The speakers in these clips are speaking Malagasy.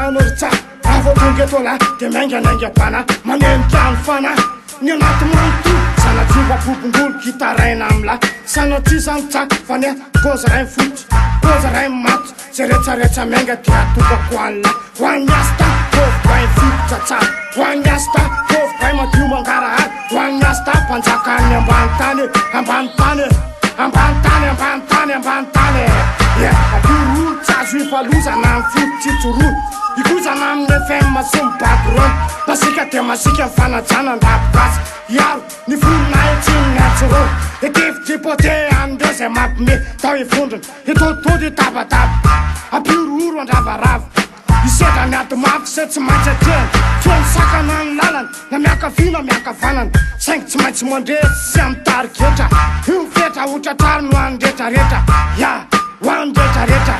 anoritra avotongetona de menganengapana manentrano fana ny anaty manto sanatria popongolo kitaraina amla sanatria zany tsaka fania koza ray fotsy koza ray mato zay rehetrarehetra menga dia atokako anla hoanyasta kovy fototra tsara hoanyasta kovy madio mangarahary hoanyasta mpanjakany ambany tany ambany tany ambany tany ambany tany ambany tany apirolo tsazo ifalozana amin'ny fototsitsorono ikozana amin'ny FM masomy background masika dia masika mifanajana andapogasy iaro ny volona etsiny atsoro etevitripote andreo zay mampime tao ivondrona itoditody itabataba apiroro andravarava isedra ny ady mafy se tsy maintsy atrehana fiany sakana ny lalana na miakavina miakavanana saingy tsy maintsy mandresy sy amin'ny tariketra io fetra hotratrary no anydretrarehetra ho anydretrarehetra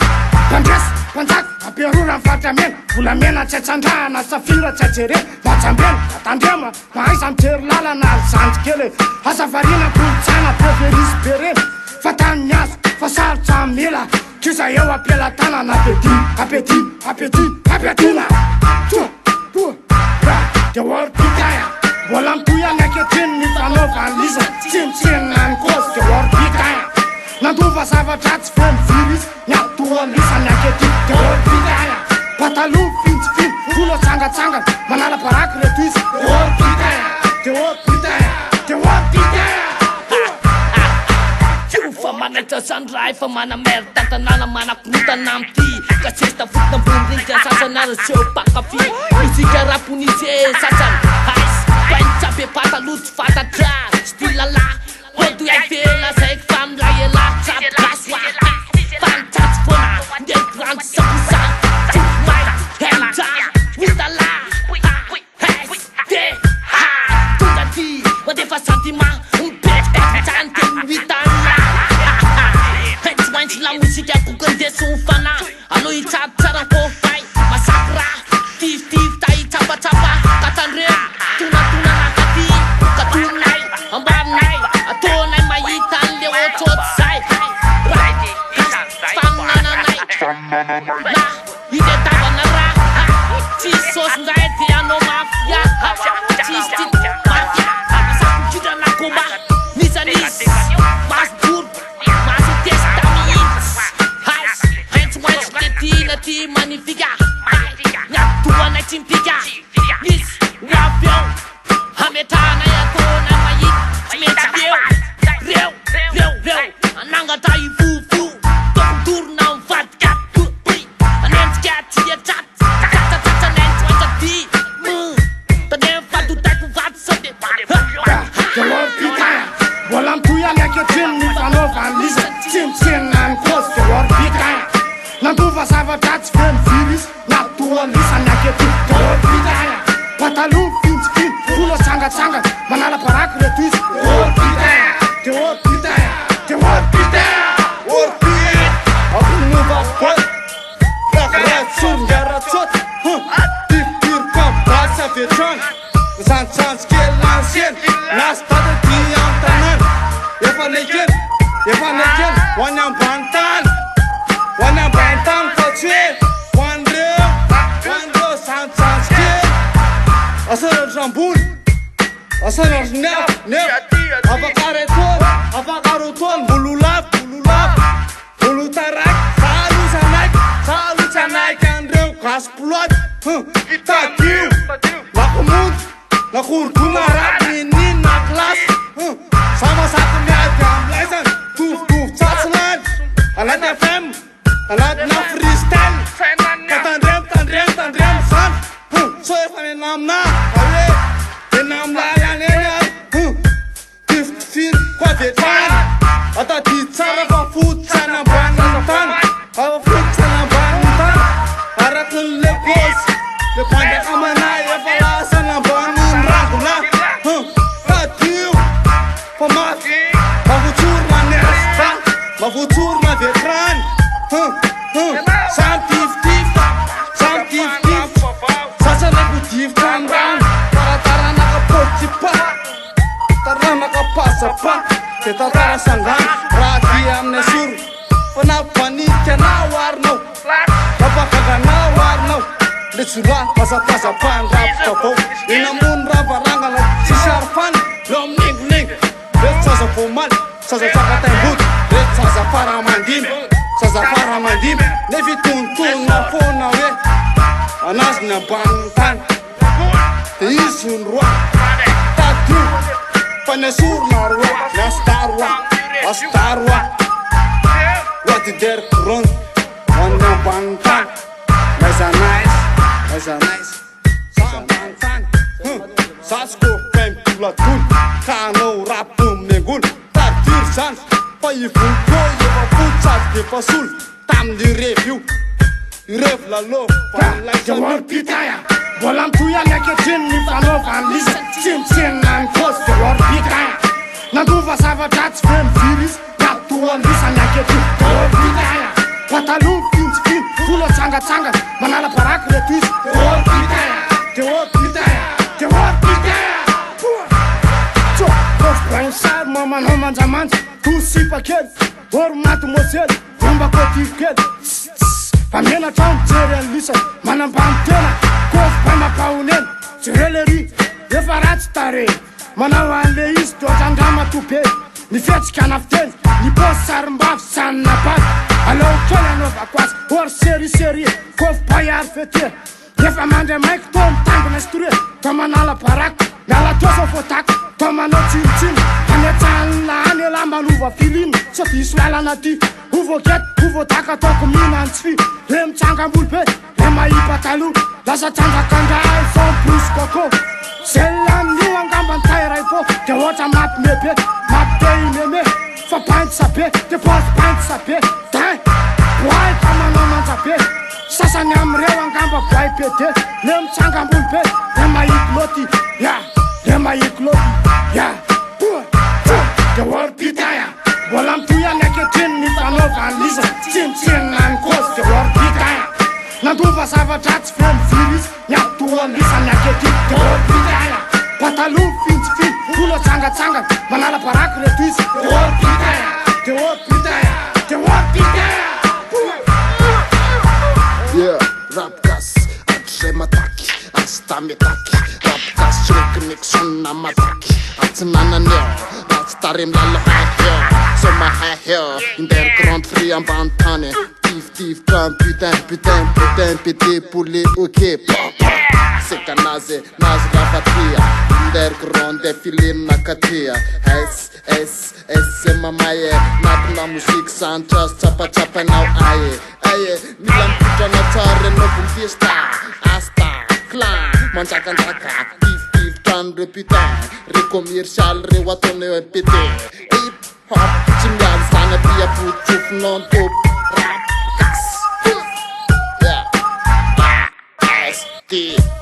mpandresy mpanjaka ampiarora mifatramena volamena tsy atsandrahana safira tsy atsere majambena atandrema mahaiza mitery lalana ary zanjy kely azavarina kolotsaina preferisy be reny fa tany ny azo fa sarotra amila kiza eo ampielatanana apetina de orbitaya mbola mitoyany aketriny ny fanaovan'liza tsinitsinina ny kosy de orbitaya nandova zavatra tsy feno virisy ny atoan'lisany aketriny de orbitaya pataloha fintsifiny volo tsangatsangana manala baraky reto izy de orbitaya de orbitaya de orbitaya fa manaitra zany raha efa manamary tantanana manakorotana amty kasesta fotona mbonirika sasana raseo pakafy muzika raponise sasany hais painitsabe pataloha tsy fatatra stylala hoto aivela zay fa milay ela trapasoa fanitsatsy fona ndegrande sakosa tifmai helja witala de tonga ty mandefa sentiment mipetrikafitsany teny witana la musique a pour que son fana alo itap taranko fai masakra tif tai tapa katandre tuna nakati katunai ambanai atonai mayitan le otot sai famnanai la ide tabanara tisos ngai te ano mafia tisti mafia sakujida nakoma nisanis ti magnifica tua na timpica is rapião ametana ya tona mai meta reu ananga tai fufu to turna um fatka anem scat ya chat nem twanta ti ta dem fatu tai ku vat sote de orbitaya bolam tuya leketin ni fanovan'liza tsintsinan kosy de orbitaya nandova zavatra tsy feno virisy natoan'lisany aketo de orbitaya pataloha fintsifiny volo tsangatsangana manala baraky reto izy de orbitaya de orbitaya de orbitaya orbit aponova boy raratsorongaratsot tiftirkam basa vetrany zantsantso kely lancieny lastada ty amin'ny tanàna efa nekeny hoany ambany tany hoany ambany tany fa tsy hoe hoandreo zantsantso kely asararambony asarary nef avakarotony bololavo bolotaraky sahalotsanaiky andreo gasy ploty tadio lakomonto nakorogomaraky nininy na klasy samasaky miady amlaizany tovitovy tsatsinany anaty FM anaty na freestyle katandremo zany so efa nenamina ae enamlayany eny ary tiftifiny koa vetrany ata di tsara fa fototsany ambaniny tany afa fototsany ambaniny tany araky nle posy le pandrakamanay efa lasany ambaniny rangona tadio fa mafy mavotsorona nestra mavotsorona vetrany samy tiftif sasana kodivitra amrano tarataranaka potipa taranaka pasapa de tatarasangano raha ty amin'ny asoro fa nampanitika na oarinao napakaganao oarinao le tsura mazapazapahany rapokavao enamony ravarangana tsisy arifany lo amin'nengonengo reto zaza vomaly sazatsakataimboty reto zaza faramandimy zazafaramandimy nefa itonontonona foana hoe anazy ny ambaniny tany de izy ny roa tadio fa ny asorona roa ny asdaroa asdaroa oaty derkron hoan'ny ambaniny tany Mazanais Sambang tany Sasko pempulatun Kanao rapum nengun Tadir zany Fa ivonko efa fotsady defa solo Tamin'ny revio Irev lalo Jawar pitaya Bolam tuya neketin ny fanaovany lisa Tsimtsinna ny kosy jawar pitaya Nanduva zavatra tsy feno viris Natoan lisa neketin jawar pitaya Pataloha fintsifiny Folo tsangatsanga Manala paraky reto izy Jawar pitaya Jawar pitaya Jawar pitaya Tso Kosy bain sary mamanao manjamanja Tosipa kely Oro maty mosely Vomba kotif kely Fa mena trano jery any lisa Manambany tena Kosy bain mampahonena Jereleri Efa ratsy tare Manao an'le izy Doatrandrama tobe Ny fetsika nafiteny Ny posy sarim-bavy sanina paty Alao kely anaovako azy Or série Kofy paiary fete Efa mandray maiko to mitangina stre To manala barako Miala toso fotako To manao tsinitsiny Anetsanina any ela manova filiny So diso lalana ty Uvokety uvotaka ataoko mihinany tsy fi Le mitsangambolo be Le mahipa taloha Lasa trandrakandrahy Fompousy koko Zelan'io angambany tairay po De oatra maty mebe Maty te imeme Fa paintsa be De posy paintsa be Dai Boay ka manao manja be Sasany amreo angamba boay pede Le mitsangambolo be Le mahiky loti Ya Le mahiky loti Ya De or pitaya Bola mitoya neketriny ny fanaovany lisa Tsimtsinna ny kosy de or pitaya Nanduva zavatra tsy feno viris Nyatoan lisa neketriny de or pitaya Pataloha fintsifiny Folo tsangatsanga Manala paraky reto izy De or pitaya De or pitaya De or pitaya Yeah, rapkas, atray mataky, atsy metaky, rapkas tsy connexion na mataky, atsy nananeo, atsy tary milala haheo, so mahaheo, indery grande free ambany tany, tif comme putain, pété poulet, ok, papa, c'est qu'à naze la patria, indery grande défilé na katia, c'est mamaye, napina musique sans trust, chapa now aye. Mila mpitrana tsara no fiesta Asta, clan, manjakandaka Tif, trano re putain Re commercial, re watone pété Hip hop, tsy mialy zana Pia potsofo non top Rap, gas Yeah, ST